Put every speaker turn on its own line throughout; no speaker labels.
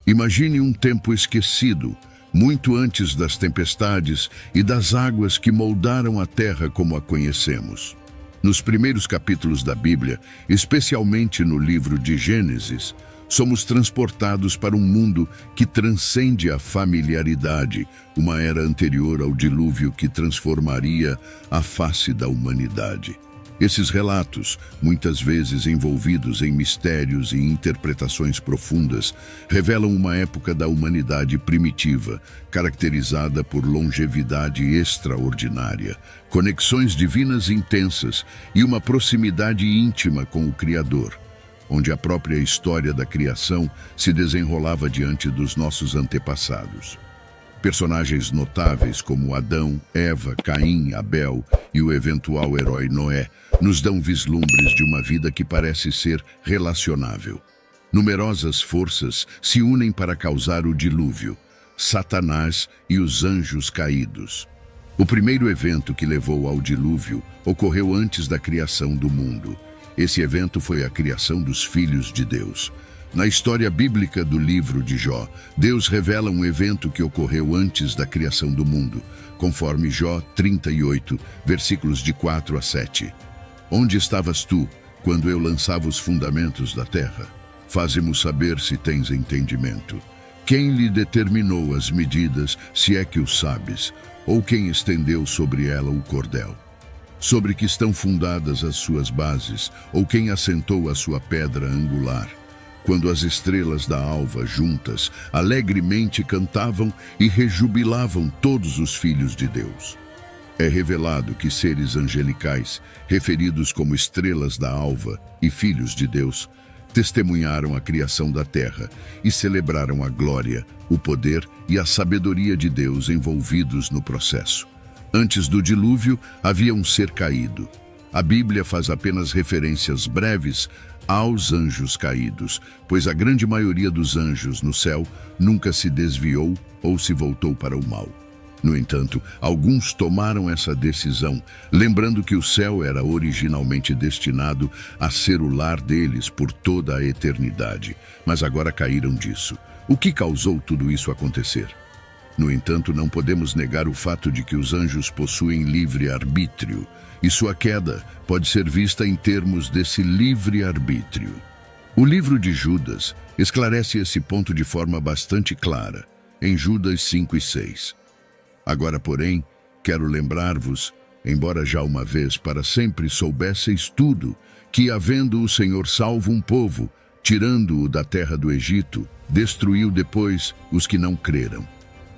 Imagine um tempo esquecido, muito antes das tempestades e das águas que moldaram a terra como a conhecemos. Nos primeiros capítulos da Bíblia, especialmente no livro de Gênesis, somos transportados para um mundo que transcende a familiaridade, uma era anterior ao dilúvio que transformaria a face da humanidade. Esses relatos, muitas vezes envolvidos em mistérios e interpretações profundas, revelam uma época da humanidade primitiva, caracterizada por longevidade extraordinária, conexões divinas intensas e uma proximidade íntima com o Criador, onde a própria história da criação se desenrolava diante dos nossos antepassados. Personagens notáveis como Adão, Eva, Caim, Abel e o eventual herói Noé nos dão vislumbres de uma vida que parece ser relacionável. Numerosas forças se unem para causar o dilúvio: Satanás e os anjos caídos. O primeiro evento que levou ao dilúvio ocorreu antes da criação do mundo. Esse evento foi a criação dos filhos de Deus. Na história bíblica do livro de Jó, Deus revela um evento que ocorreu antes da criação do mundo, conforme Jó 38, versículos de 4 a 7. Onde estavas tu, quando eu lançava os fundamentos da terra? Faze-mo saber se tens entendimento. Quem lhe determinou as medidas, se é que o sabes, ou quem estendeu sobre ela o cordel? Sobre que estão fundadas as suas bases, ou quem assentou a sua pedra angular? Quando as estrelas da alva juntas alegremente cantavam e rejubilavam todos os filhos de Deus. É revelado que seres angelicais, referidos como estrelas da alva e filhos de Deus, testemunharam a criação da terra e celebraram a glória, o poder e a sabedoria de Deus envolvidos no processo. Antes do dilúvio, havia um ser caído. A Bíblia faz apenas referências breves aos anjos caídos, pois a grande maioria dos anjos no céu nunca se desviou ou se voltou para o mal. No entanto, alguns tomaram essa decisão, lembrando que o céu era originalmente destinado a ser o lar deles por toda a eternidade, mas agora caíram disso. O que causou tudo isso acontecer? No entanto, não podemos negar o fato de que os anjos possuem livre-arbítrio, e sua queda pode ser vista em termos desse livre-arbítrio. O livro de Judas esclarece esse ponto de forma bastante clara, em Judas 5 e 6. Agora, porém, quero lembrar-vos, embora já uma vez para sempre soubesseis tudo, que, havendo o Senhor salvo um povo, tirando-o da terra do Egito, destruiu depois os que não creram.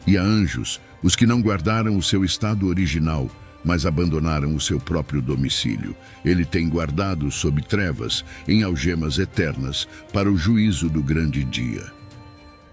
E a anjos, os que não guardaram o seu estado original, mas abandonaram o seu próprio domicílio. Ele tem guardado sob trevas, em algemas eternas, para o juízo do grande dia.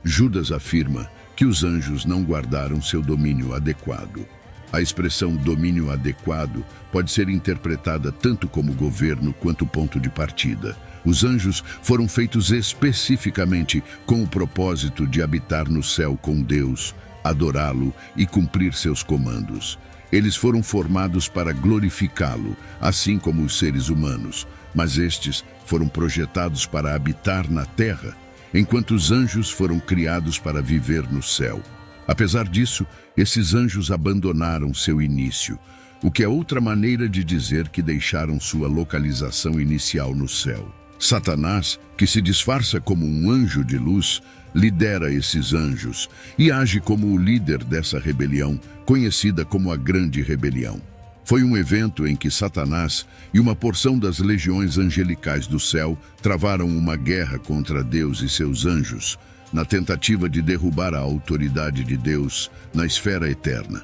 Judas afirma que os anjos não guardaram seu domínio adequado. A expressão domínio adequado pode ser interpretada tanto como governo quanto ponto de partida. Os anjos foram feitos especificamente com o propósito de habitar no céu com Deus, adorá-lo e cumprir seus comandos. Eles foram formados para glorificá-lo, assim como os seres humanos, mas estes foram projetados para habitar na terra, enquanto os anjos foram criados para viver no céu. Apesar disso, esses anjos abandonaram seu início, o que é outra maneira de dizer que deixaram sua localização inicial no céu. Satanás, que se disfarça como um anjo de luz, lidera esses anjos e age como o líder dessa rebelião, conhecida como a Grande Rebelião. Foi um evento em que Satanás e uma porção das legiões angelicais do céu travaram uma guerra contra Deus e seus anjos, na tentativa de derrubar a autoridade de Deus na esfera eterna.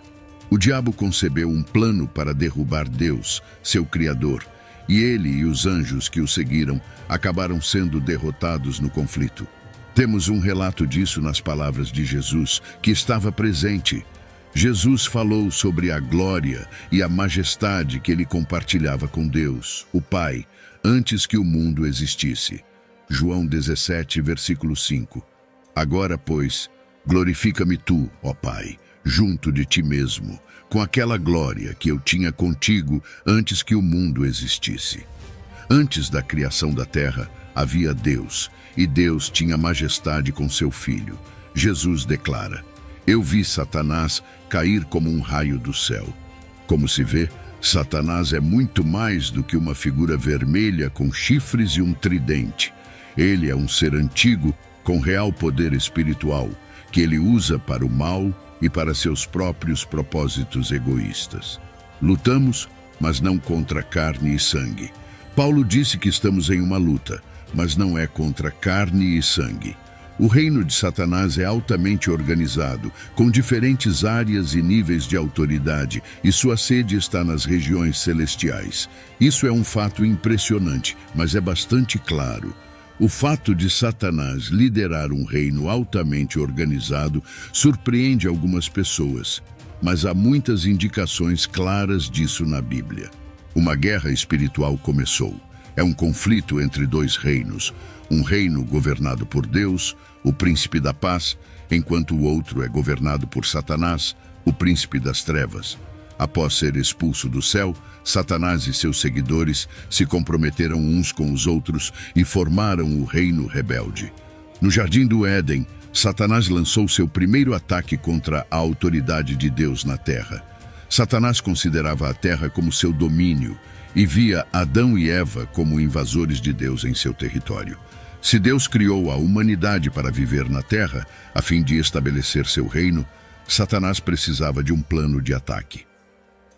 O diabo concebeu um plano para derrubar Deus, seu Criador, e ele e os anjos que o seguiram acabaram sendo derrotados no conflito. Temos um relato disso nas palavras de Jesus, que estava presente. Jesus falou sobre a glória e a majestade que ele compartilhava com Deus, o Pai, antes que o mundo existisse. João 17, versículo 5. Agora, pois, glorifica-me tu, ó Pai, junto de ti mesmo, com aquela glória que eu tinha contigo antes que o mundo existisse. Antes da criação da terra, havia Deus, e Deus tinha majestade com seu Filho. Jesus declara: eu vi Satanás cair como um raio do céu. Como se vê, Satanás é muito mais do que uma figura vermelha com chifres e um tridente. Ele é um ser antigo com real poder espiritual, que ele usa para o mal e para seus próprios propósitos egoístas. Lutamos, mas não contra carne e sangue. Paulo disse que estamos em uma luta, mas não é contra carne e sangue. O reino de Satanás é altamente organizado, com diferentes áreas e níveis de autoridade, e sua sede está nas regiões celestiais. Isso é um fato impressionante, mas é bastante claro. O fato de Satanás liderar um reino altamente organizado surpreende algumas pessoas, mas há muitas indicações claras disso na Bíblia. Uma guerra espiritual começou. É um conflito entre dois reinos. Um reino governado por Deus, o príncipe da paz, enquanto o outro é governado por Satanás, o príncipe das trevas. Após ser expulso do céu, Satanás e seus seguidores se comprometeram uns com os outros e formaram o reino rebelde. No Jardim do Éden, Satanás lançou seu primeiro ataque contra a autoridade de Deus na terra. Satanás considerava a terra como seu domínio e via Adão e Eva como invasores de Deus em seu território. Se Deus criou a humanidade para viver na terra, a fim de estabelecer seu reino, Satanás precisava de um plano de ataque.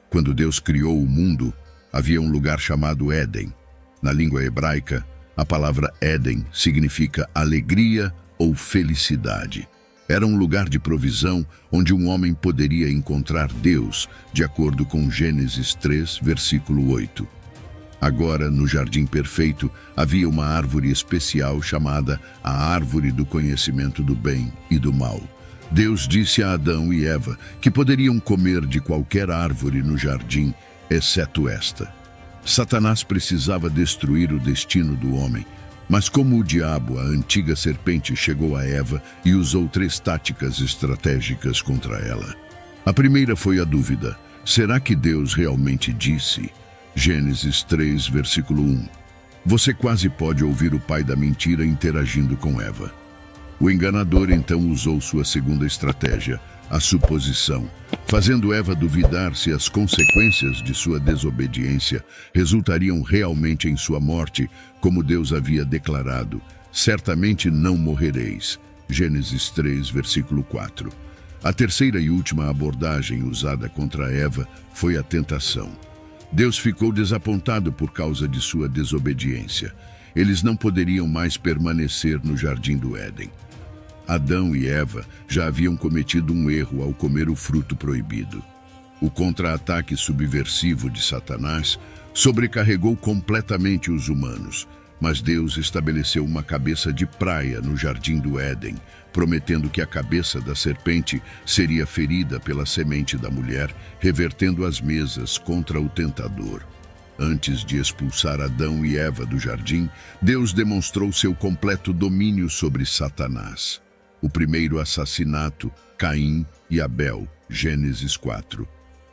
Quando Deus criou o mundo, havia um lugar chamado Éden. Na língua hebraica, a palavra Éden significa alegria ou felicidade. Era um lugar de provisão onde um homem poderia encontrar Deus, de acordo com Gênesis 3, versículo 8. Agora, no jardim perfeito, havia uma árvore especial chamada a árvore do conhecimento do bem e do mal. Deus disse a Adão e Eva que poderiam comer de qualquer árvore no jardim, exceto esta. Satanás precisava destruir o destino do homem, mas como o diabo, a antiga serpente, chegou a Eva e usou 3 táticas estratégicas contra ela. A primeira foi a dúvida: será que Deus realmente disse? Gênesis 3, versículo 1. Você quase pode ouvir o pai da mentira interagindo com Eva. O enganador então usou sua segunda estratégia, a suposição, fazendo Eva duvidar se as consequências de sua desobediência resultariam realmente em sua morte, como Deus havia declarado: certamente não morrereis. Gênesis 3, versículo 4. A terceira e última abordagem usada contra Eva foi a tentação. Deus ficou desapontado por causa de sua desobediência. Eles não poderiam mais permanecer no Jardim do Éden. Adão e Eva já haviam cometido um erro ao comer o fruto proibido. O contra-ataque subversivo de Satanás sobrecarregou completamente os humanos, mas Deus estabeleceu uma cabeça de praia no Jardim do Éden, prometendo que a cabeça da serpente seria ferida pela semente da mulher, revertendo as mesas contra o tentador. Antes de expulsar Adão e Eva do jardim, Deus demonstrou seu completo domínio sobre Satanás. O primeiro assassinato, Caim e Abel, Gênesis 4.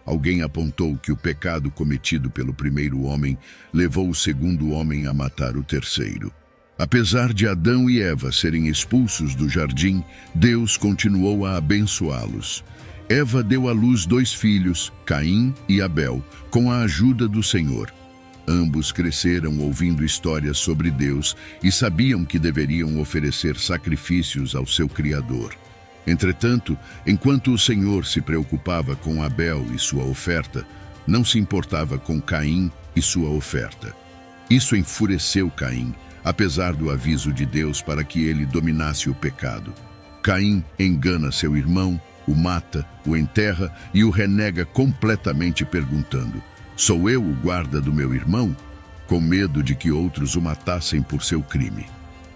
Alguém apontou que o pecado cometido pelo primeiro homem levou o segundo homem a matar o terceiro. Apesar de Adão e Eva serem expulsos do jardim, Deus continuou a abençoá-los. Eva deu à luz 2 filhos, Caim e Abel, com a ajuda do Senhor. Ambos cresceram ouvindo histórias sobre Deus e sabiam que deveriam oferecer sacrifícios ao seu Criador. Entretanto, enquanto o Senhor se preocupava com Abel e sua oferta, não se importava com Caim e sua oferta. Isso enfureceu Caim, apesar do aviso de Deus para que ele dominasse o pecado. Caim engana seu irmão, o mata, o enterra e o renega completamente, perguntando: sou eu o guarda do meu irmão? Com medo de que outros o matassem por seu crime.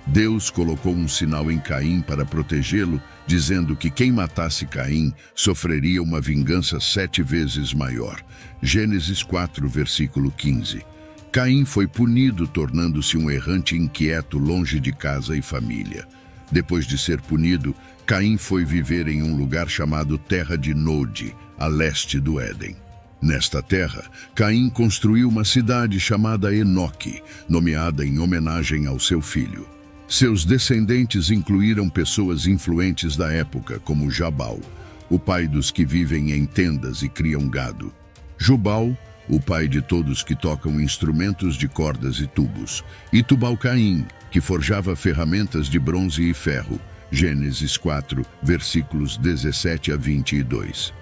Deus colocou um sinal em Caim para protegê-lo, dizendo que quem matasse Caim sofreria uma vingança 7 vezes maior. Gênesis 4, versículo 15. Caim foi punido, tornando-se um errante inquieto longe de casa e família. Depois de ser punido, Caim foi viver em um lugar chamado Terra de Nod, a leste do Éden. Nesta terra, Caim construiu uma cidade chamada Enoque, nomeada em homenagem ao seu filho. Seus descendentes incluíram pessoas influentes da época, como Jabal, o pai dos que vivem em tendas e criam gado; Jubal, o pai de todos que tocam instrumentos de cordas e tubos; e Tubal-Caim, que forjava ferramentas de bronze e ferro. Gênesis 4, versículos 17 a 22.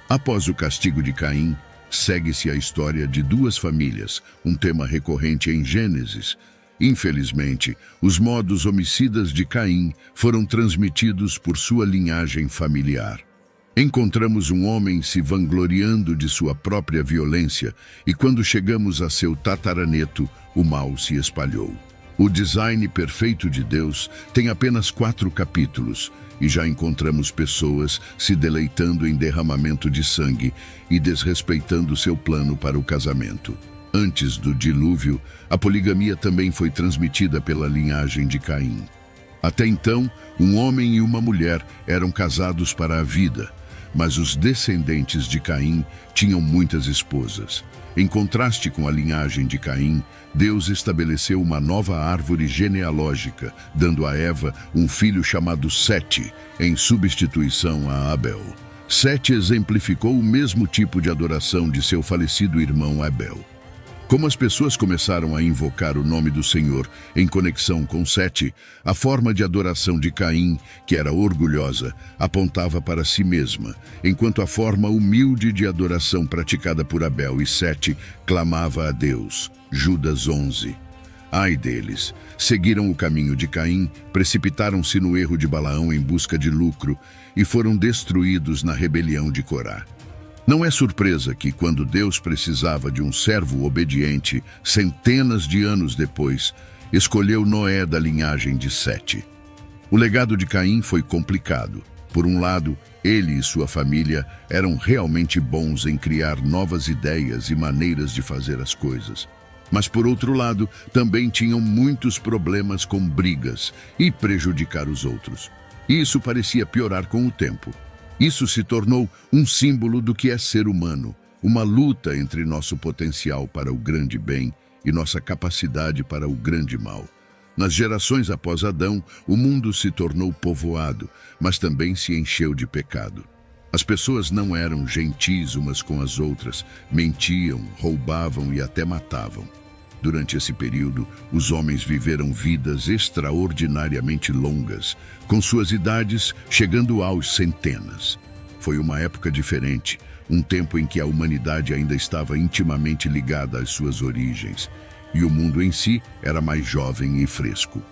Após o castigo de Caim, segue-se a história de duas famílias, um tema recorrente em Gênesis. Infelizmente, os modos homicidas de Caim foram transmitidos por sua linhagem familiar. Encontramos um homem se vangloriando de sua própria violência e quando chegamos a seu tataraneto, o mal se espalhou. O design perfeito de Deus tem apenas 4 capítulos e já encontramos pessoas se deleitando em derramamento de sangue e desrespeitando seu plano para o casamento. Antes do dilúvio, a poligamia também foi transmitida pela linhagem de Caim. Até então, um homem e uma mulher eram casados para a vida, mas os descendentes de Caim tinham muitas esposas. Em contraste com a linhagem de Caim, Deus estabeleceu uma nova árvore genealógica, dando a Eva um filho chamado Sete, em substituição a Abel. Sete exemplificou o mesmo tipo de adoração de seu falecido irmão Abel. Como as pessoas começaram a invocar o nome do Senhor em conexão com Sete, a forma de adoração de Caim, que era orgulhosa, apontava para si mesma, enquanto a forma humilde de adoração praticada por Abel e Sete clamava a Deus. Judas 11. Ai deles! Seguiram o caminho de Caim, precipitaram-se no erro de Balaão em busca de lucro e foram destruídos na rebelião de Corá. Não é surpresa que, quando Deus precisava de um servo obediente, centenas de anos depois, escolheu Noé da linhagem de Sete. O legado de Caim foi complicado. Por um lado, ele e sua família eram realmente bons em criar novas ideias e maneiras de fazer as coisas. Mas, por outro lado, também tinham muitos problemas com brigas e prejudicar os outros. Isso parecia piorar com o tempo. Isso se tornou um símbolo do que é ser humano, uma luta entre nosso potencial para o grande bem e nossa capacidade para o grande mal. Nas gerações após Adão, o mundo se tornou povoado, mas também se encheu de pecado. As pessoas não eram gentis umas com as outras, mentiam, roubavam e até matavam. Durante esse período, os homens viveram vidas extraordinariamente longas, com suas idades chegando aos centenas. Foi uma época diferente, um tempo em que a humanidade ainda estava intimamente ligada às suas origens, e o mundo em si era mais jovem e fresco.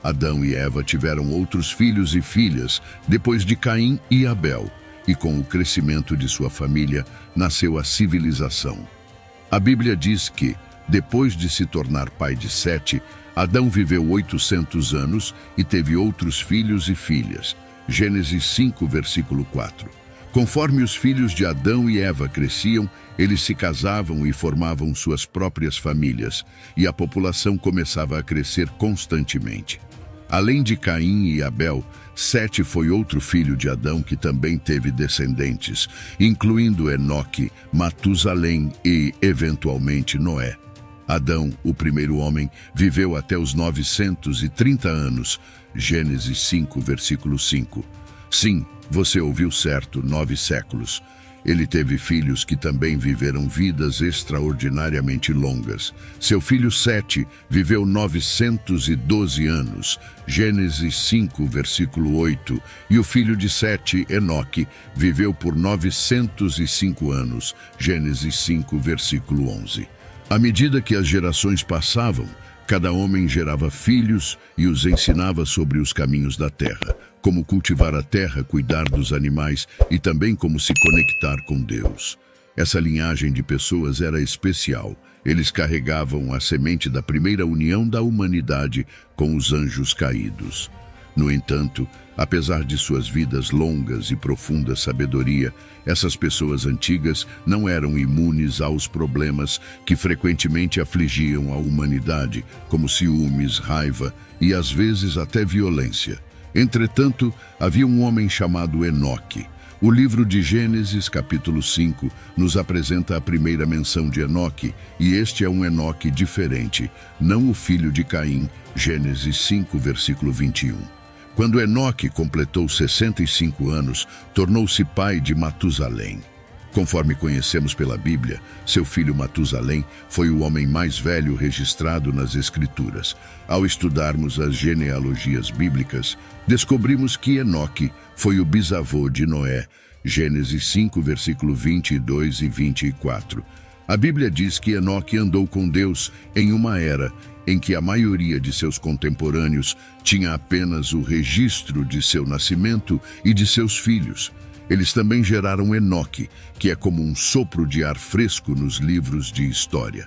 Adão e Eva tiveram outros filhos e filhas depois de Caim e Abel, e com o crescimento de sua família, nasceu a civilização. A Bíblia diz que, depois de se tornar pai de Sete, Adão viveu 800 anos e teve outros filhos e filhas. Gênesis 5, versículo 4. Conforme os filhos de Adão e Eva cresciam, eles se casavam e formavam suas próprias famílias, e a população começava a crescer constantemente. Além de Caim e Abel, Sete foi outro filho de Adão que também teve descendentes, incluindo Enoque, Matusalém e, eventualmente, Noé. Adão, o primeiro homem, viveu até os 930 anos. Gênesis 5, versículo 5. Sim, você ouviu certo, 9 séculos. Ele teve filhos que também viveram vidas extraordinariamente longas. Seu filho Sete viveu 912 anos. Gênesis 5, versículo 8. E o filho de Sete, Enoque, viveu por 905 anos. Gênesis 5, versículo 11. À medida que as gerações passavam, cada homem gerava filhos e os ensinava sobre os caminhos da terra, como cultivar a terra, cuidar dos animais e também como se conectar com Deus. Essa linhagem de pessoas era especial. Eles carregavam a semente da primeira união da humanidade com os anjos caídos. No entanto, apesar de suas vidas longas e profunda sabedoria, essas pessoas antigas não eram imunes aos problemas que frequentemente afligiam a humanidade, como ciúmes, raiva e às vezes até violência. Entretanto, havia um homem chamado Enoque, O livro de Gênesis, capítulo 5, nos apresenta a primeira menção de Enoque, e este é um Enoque diferente, não o filho de Caim, Gênesis 5, versículo 21. Quando Enoque completou 65 anos, tornou-se pai de Matusalém. Conforme conhecemos pela Bíblia, seu filho Matusalém foi o homem mais velho registrado nas Escrituras. Ao estudarmos as genealogias bíblicas, descobrimos que Enoque foi o bisavô de Noé, Gênesis 5, versículo 22 e 24. A Bíblia diz que Enoque andou com Deus em uma era em que a maioria de seus contemporâneos tinha apenas o registro de seu nascimento e de seus filhos. Eles também geraram Enoque, que é como um sopro de ar fresco nos livros de história.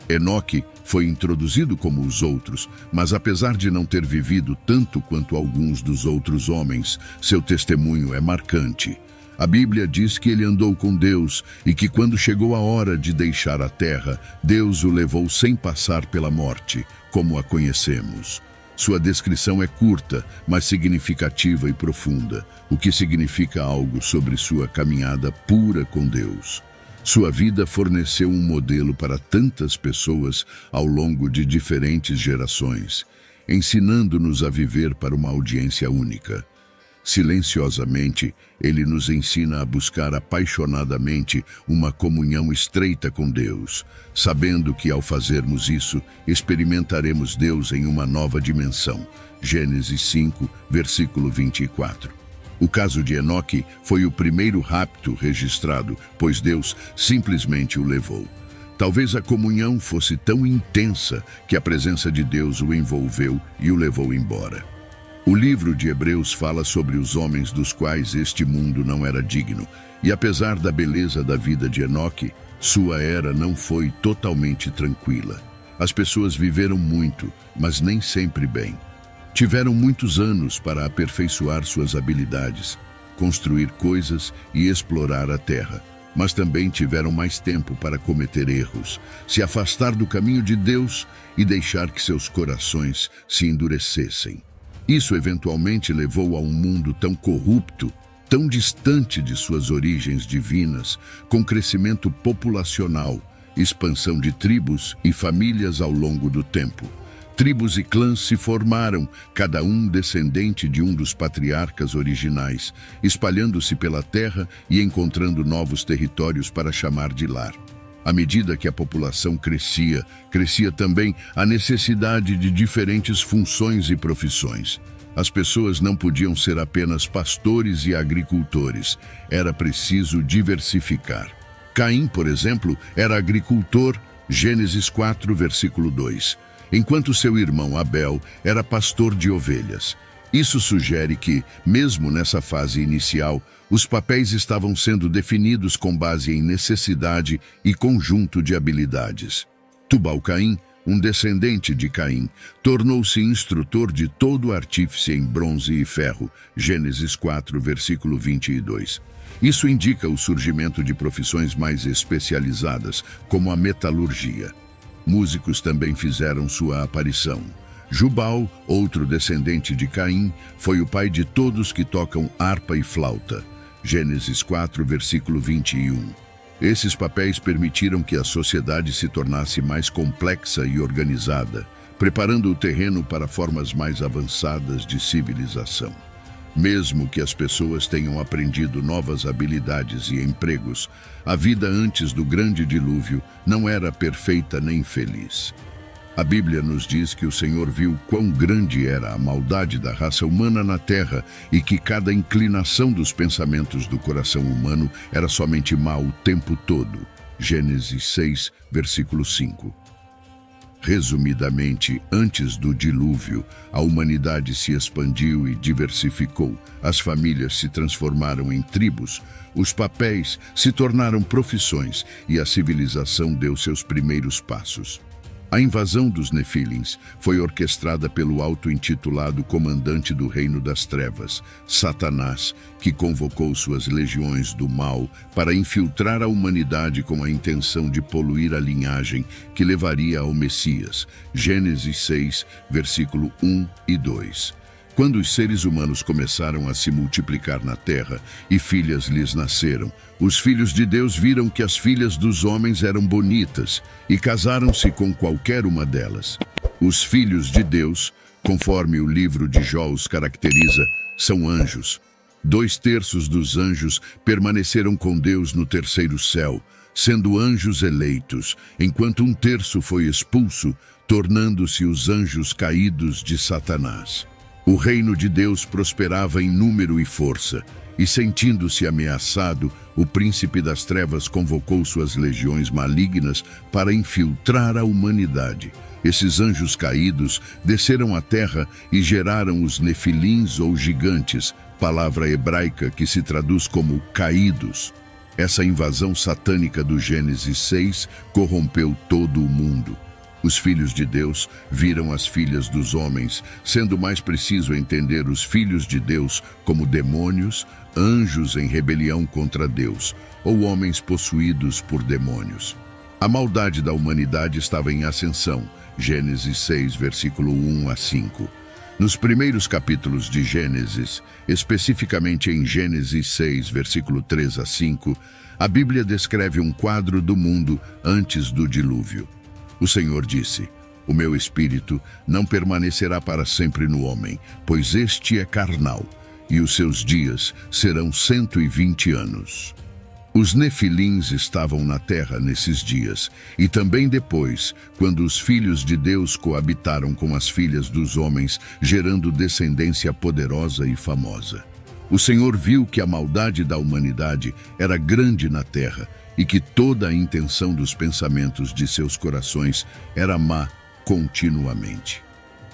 Enoque foi introduzido como os outros, mas apesar de não ter vivido tanto quanto alguns dos outros homens, seu testemunho é marcante. A Bíblia diz que ele andou com Deus e que quando chegou a hora de deixar a terra, Deus o levou sem passar pela morte, como a conhecemos. Sua descrição é curta, mas significativa e profunda, o que significa algo sobre sua caminhada pura com Deus. Sua vida forneceu um modelo para tantas pessoas ao longo de diferentes gerações, ensinando-nos a viver para uma audiência única. Silenciosamente, ele nos ensina a buscar apaixonadamente uma comunhão estreita com Deus, sabendo que ao fazermos isso, experimentaremos Deus em uma nova dimensão. Gênesis 5, versículo 24. O caso de Enoque foi o primeiro rapto registrado, pois Deus simplesmente o levou. Talvez a comunhão fosse tão intensa que a presença de Deus o envolveu e o levou embora. O livro de Hebreus fala sobre os homens dos quais este mundo não era digno, e apesar da beleza da vida de Enoque, sua era não foi totalmente tranquila. As pessoas viveram muito, mas nem sempre bem. Tiveram muitos anos para aperfeiçoar suas habilidades, construir coisas e explorar a terra, mas também tiveram mais tempo para cometer erros, se afastar do caminho de Deus e deixar que seus corações se endurecessem. Isso eventualmente levou a um mundo tão corrupto, tão distante de suas origens divinas, com crescimento populacional, expansão de tribos e famílias ao longo do tempo. Tribos e clãs se formaram, cada um descendente de um dos patriarcas originais, espalhando-se pela terra e encontrando novos territórios para chamar de lar. À medida que a população crescia, crescia também a necessidade de diferentes funções e profissões. As pessoas não podiam ser apenas pastores e agricultores, era preciso diversificar. Caim, por exemplo, era agricultor, Gênesis 4, versículo 2, enquanto seu irmão Abel era pastor de ovelhas. Isso sugere que, mesmo nessa fase inicial, os papéis estavam sendo definidos com base em necessidade e conjunto de habilidades. Tubal-Caim, um descendente de Caim, tornou-se instrutor de todo artífice em bronze e ferro, Gênesis 4, versículo 22. Isso indica o surgimento de profissões mais especializadas, como a metalurgia. Músicos também fizeram sua aparição. Jubal, outro descendente de Caim, foi o pai de todos que tocam harpa e flauta. Gênesis 4, versículo 21. Esses papéis permitiram que a sociedade se tornasse mais complexa e organizada, preparando o terreno para formas mais avançadas de civilização. Mesmo que as pessoas tenham aprendido novas habilidades e empregos, a vida antes do grande dilúvio não era perfeita nem feliz. A Bíblia nos diz que o Senhor viu quão grande era a maldade da raça humana na terra e que cada inclinação dos pensamentos do coração humano era somente mal o tempo todo. Gênesis 6, versículo 5. Resumidamente, antes do dilúvio, a humanidade se expandiu e diversificou, as famílias se transformaram em tribos, os papéis se tornaram profissões e a civilização deu seus primeiros passos. A invasão dos Nefilins foi orquestrada pelo auto-intitulado comandante do reino das trevas, Satanás, que convocou suas legiões do mal para infiltrar a humanidade com a intenção de poluir a linhagem que levaria ao Messias. Gênesis 6, versículo 1 e 2. Quando os seres humanos começaram a se multiplicar na terra e filhas lhes nasceram, os filhos de Deus viram que as filhas dos homens eram bonitas e casaram-se com qualquer uma delas. Os filhos de Deus, conforme o livro de Jó os caracteriza, são anjos. 2/3 dos anjos permaneceram com Deus no terceiro céu, sendo anjos eleitos, enquanto 1/3 foi expulso, tornando-se os anjos caídos de Satanás. O reino de Deus prosperava em número e força, e sentindo-se ameaçado, o príncipe das trevas convocou suas legiões malignas para infiltrar a humanidade. Esses anjos caídos desceram à terra e geraram os nefilins ou gigantes, palavra hebraica que se traduz como caídos. Essa invasão satânica do Gênesis 6 corrompeu todo o mundo. Os filhos de Deus viram as filhas dos homens, sendo mais preciso entender os filhos de Deus como demônios, anjos em rebelião contra Deus, ou homens possuídos por demônios. A maldade da humanidade estava em ascensão, Gênesis 6, versículo 1 a 5. Nos primeiros capítulos de Gênesis, especificamente em Gênesis 6, versículo 3 a 5, a Bíblia descreve um quadro do mundo antes do dilúvio. O Senhor disse: "O meu espírito não permanecerá para sempre no homem, pois este é carnal, e os seus dias serão 120 anos." Os nefilins estavam na terra nesses dias, e também depois, quando os filhos de Deus coabitaram com as filhas dos homens, gerando descendência poderosa e famosa. O Senhor viu que a maldade da humanidade era grande na terra, e que toda a intenção dos pensamentos de seus corações era má continuamente.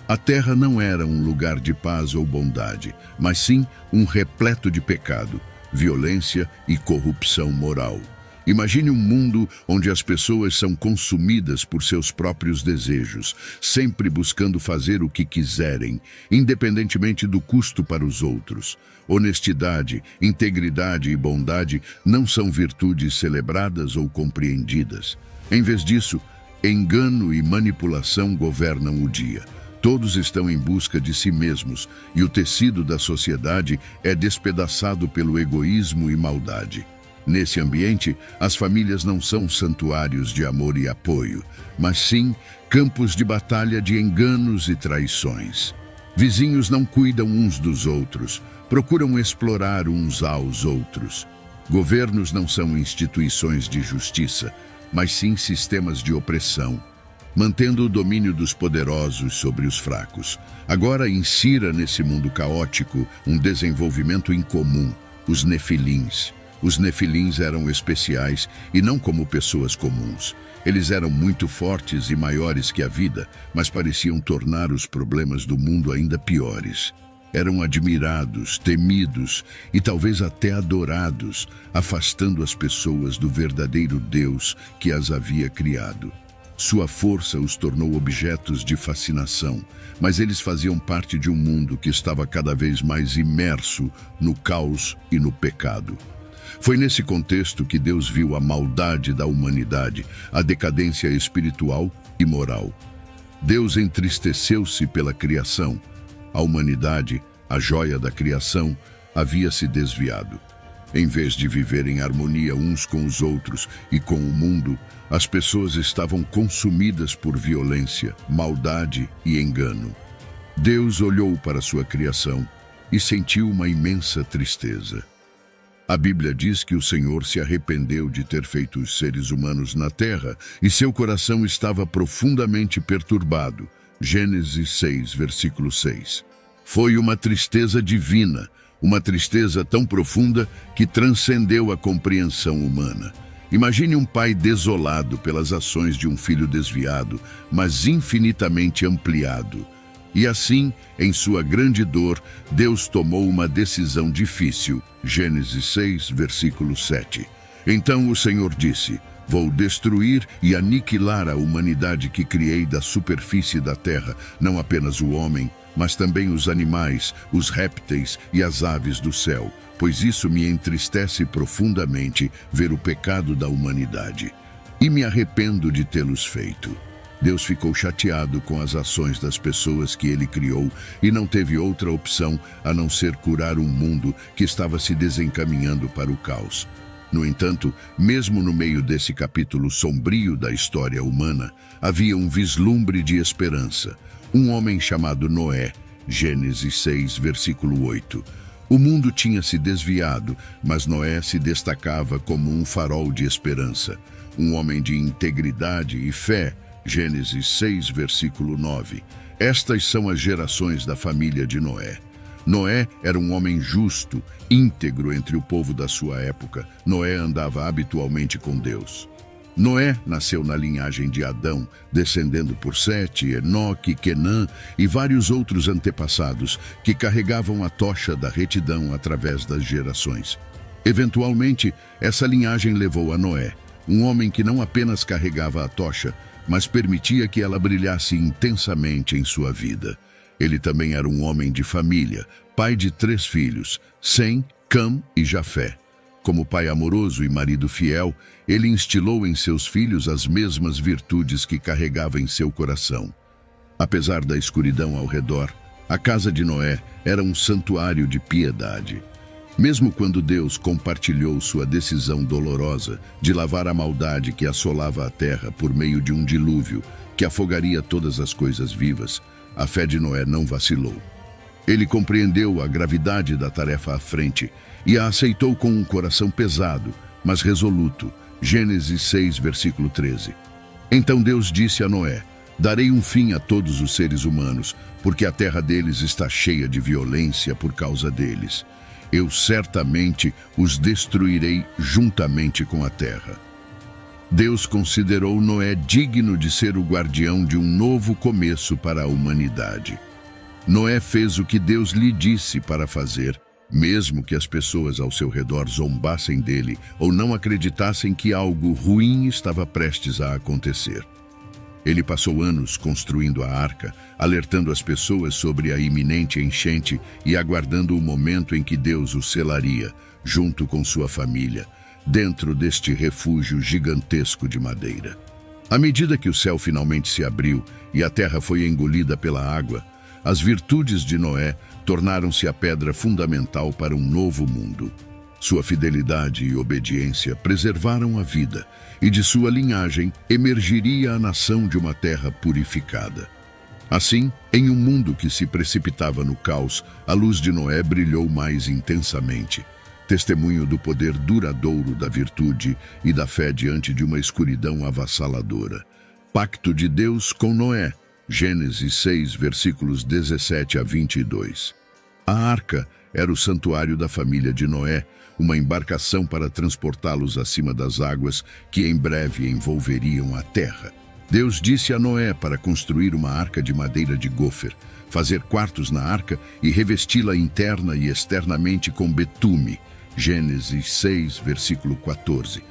A terra não era um lugar de paz ou bondade, mas sim um repleto de pecado, violência e corrupção moral. Imagine um mundo onde as pessoas são consumidas por seus próprios desejos, sempre buscando fazer o que quiserem, independentemente do custo para os outros. Honestidade, integridade e bondade não são virtudes celebradas ou compreendidas. Em vez disso, engano e manipulação governam o dia. Todos estão em busca de si mesmos, e o tecido da sociedade é despedaçado pelo egoísmo e maldade. Nesse ambiente, as famílias não são santuários de amor e apoio, mas sim campos de batalha de enganos e traições. Vizinhos não cuidam uns dos outros, procuram explorar uns aos outros. Governos não são instituições de justiça, mas sim sistemas de opressão, mantendo o domínio dos poderosos sobre os fracos. Agora insira nesse mundo caótico um desenvolvimento incomum, os nefilins. Os nefilins eram especiais e não como pessoas comuns. Eles eram muito fortes e maiores que a vida, mas pareciam tornar os problemas do mundo ainda piores. Eram admirados, temidos e talvez até adorados, afastando as pessoas do verdadeiro Deus que as havia criado. Sua força os tornou objetos de fascinação, mas eles faziam parte de um mundo que estava cada vez mais imerso no caos e no pecado. Foi nesse contexto que Deus viu a maldade da humanidade, a decadência espiritual e moral. Deus entristeceu-se pela criação. A humanidade, a joia da criação, havia se desviado. Em vez de viver em harmonia uns com os outros e com o mundo, as pessoas estavam consumidas por violência, maldade e engano. Deus olhou para sua criação e sentiu uma imensa tristeza. A Bíblia diz que o Senhor se arrependeu de ter feito os seres humanos na terra e seu coração estava profundamente perturbado. Gênesis 6, versículo 6. Foi uma tristeza divina, uma tristeza tão profunda que transcendeu a compreensão humana. Imagine um pai desolado pelas ações de um filho desviado, mas infinitamente ampliado. E assim, em sua grande dor, Deus tomou uma decisão difícil. Gênesis 6, versículo 7. Então o Senhor disse: "Vou destruir e aniquilar a humanidade que criei da superfície da terra, não apenas o homem, mas também os animais, os répteis e as aves do céu, pois isso me entristece profundamente ver o pecado da humanidade. E me arrependo de tê-los feito." Deus ficou chateado com as ações das pessoas que ele criou e não teve outra opção a não ser curar um mundo que estava se desencaminhando para o caos. No entanto, mesmo no meio desse capítulo sombrio da história humana, havia um vislumbre de esperança. Um homem chamado Noé, Gênesis 6, versículo 8. O mundo tinha se desviado, mas Noé se destacava como um farol de esperança. Um homem de integridade e fé, Gênesis 6, versículo 9. Estas são as gerações da família de Noé. Noé era um homem justo, íntegro entre o povo da sua época. Noé andava habitualmente com Deus. Noé nasceu na linhagem de Adão, descendendo por Sete, Enoque, Quenã e vários outros antepassados que carregavam a tocha da retidão através das gerações. Eventualmente, essa linhagem levou a Noé, um homem que não apenas carregava a tocha, mas permitia que ela brilhasse intensamente em sua vida. Ele também era um homem de família, pai de 3 filhos, Sem, Cam e Jafé. Como pai amoroso e marido fiel, ele instilou em seus filhos as mesmas virtudes que carregava em seu coração. Apesar da escuridão ao redor, a casa de Noé era um santuário de piedade. Mesmo quando Deus compartilhou sua decisão dolorosa de lavar a maldade que assolava a terra por meio de um dilúvio que afogaria todas as coisas vivas, a fé de Noé não vacilou. Ele compreendeu a gravidade da tarefa à frente e a aceitou com um coração pesado, mas resoluto. Gênesis 6, versículo 13. Então Deus disse a Noé: darei um fim a todos os seres humanos, porque a terra deles está cheia de violência por causa deles. Eu certamente os destruirei juntamente com a terra. Deus considerou Noé digno de ser o guardião de um novo começo para a humanidade. Noé fez o que Deus lhe disse para fazer, mesmo que as pessoas ao seu redor zombassem dele ou não acreditassem que algo ruim estava prestes a acontecer. Ele passou anos construindo a arca, alertando as pessoas sobre a iminente enchente e aguardando o momento em que Deus o selaria, junto com sua família, dentro deste refúgio gigantesco de madeira. À medida que o céu finalmente se abriu e a terra foi engolida pela água, as virtudes de Noé tornaram-se a pedra fundamental para um novo mundo. Sua fidelidade e obediência preservaram a vida, e de sua linhagem emergiria a nação de uma terra purificada. Assim, em um mundo que se precipitava no caos, a luz de Noé brilhou mais intensamente, testemunho do poder duradouro da virtude e da fé diante de uma escuridão avassaladora. Pacto de Deus com Noé, Gênesis 6, versículos 17 a 22. A arca era o santuário da família de Noé, uma embarcação para transportá-los acima das águas que em breve envolveriam a terra. Deus disse a Noé para construir uma arca de madeira de gofer, fazer quartos na arca e revesti-la interna e externamente com betume. Gênesis 6, versículo 14.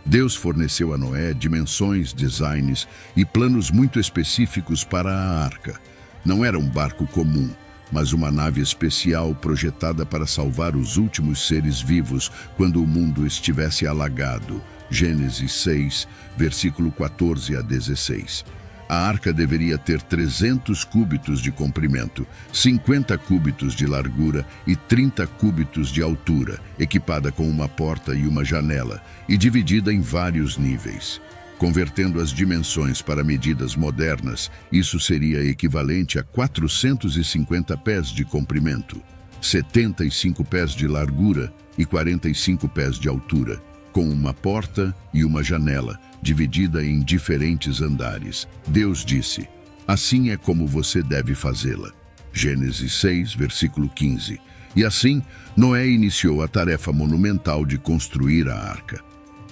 Deus forneceu a Noé dimensões, designs e planos muito específicos para a arca. Não era um barco comum, mas uma nave especial projetada para salvar os últimos seres vivos quando o mundo estivesse alagado. Gênesis 6, versículo 14 a 16. A arca deveria ter 300 cúbitos de comprimento, 50 cúbitos de largura e 30 cúbitos de altura, equipada com uma porta e uma janela, e dividida em vários níveis. Convertendo as dimensões para medidas modernas, isso seria equivalente a 450 pés de comprimento, 75 pés de largura e 45 pés de altura, com uma porta e uma janela, dividida em diferentes andares. Deus disse: assim é como você deve fazê-la. Gênesis 6, versículo 15. E assim, Noé iniciou a tarefa monumental de construir a arca.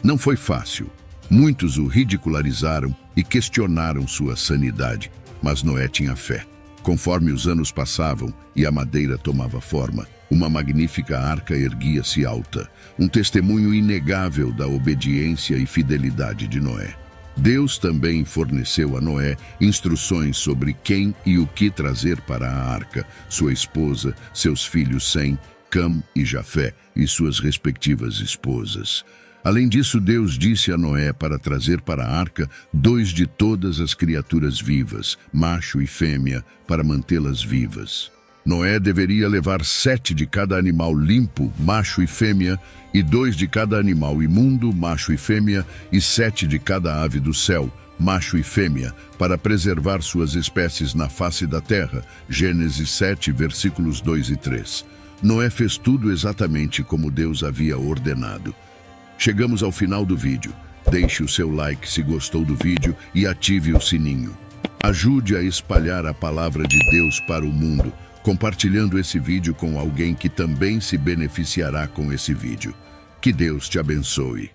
Não foi fácil. Muitos o ridicularizaram e questionaram sua sanidade, mas Noé tinha fé. Conforme os anos passavam e a madeira tomava forma, uma magnífica arca erguia-se alta, um testemunho inegável da obediência e fidelidade de Noé. Deus também forneceu a Noé instruções sobre quem e o que trazer para a arca, sua esposa, seus filhos Sem, Cam e Jafé e suas respectivas esposas. Além disso, Deus disse a Noé para trazer para a arca 2 de todas as criaturas vivas, macho e fêmea, para mantê-las vivas. Noé deveria levar 7 de cada animal limpo, macho e fêmea, e 2 de cada animal imundo, macho e fêmea, e 7 de cada ave do céu, macho e fêmea, para preservar suas espécies na face da terra. Gênesis 7, versículos 2 e 3. Noé fez tudo exatamente como Deus havia ordenado. Chegamos ao final do vídeo. Deixe o seu like se gostou do vídeo e ative o sininho. Ajude a espalhar a palavra de Deus para o mundo, compartilhando esse vídeo com alguém que também se beneficiará com esse vídeo. Que Deus te abençoe.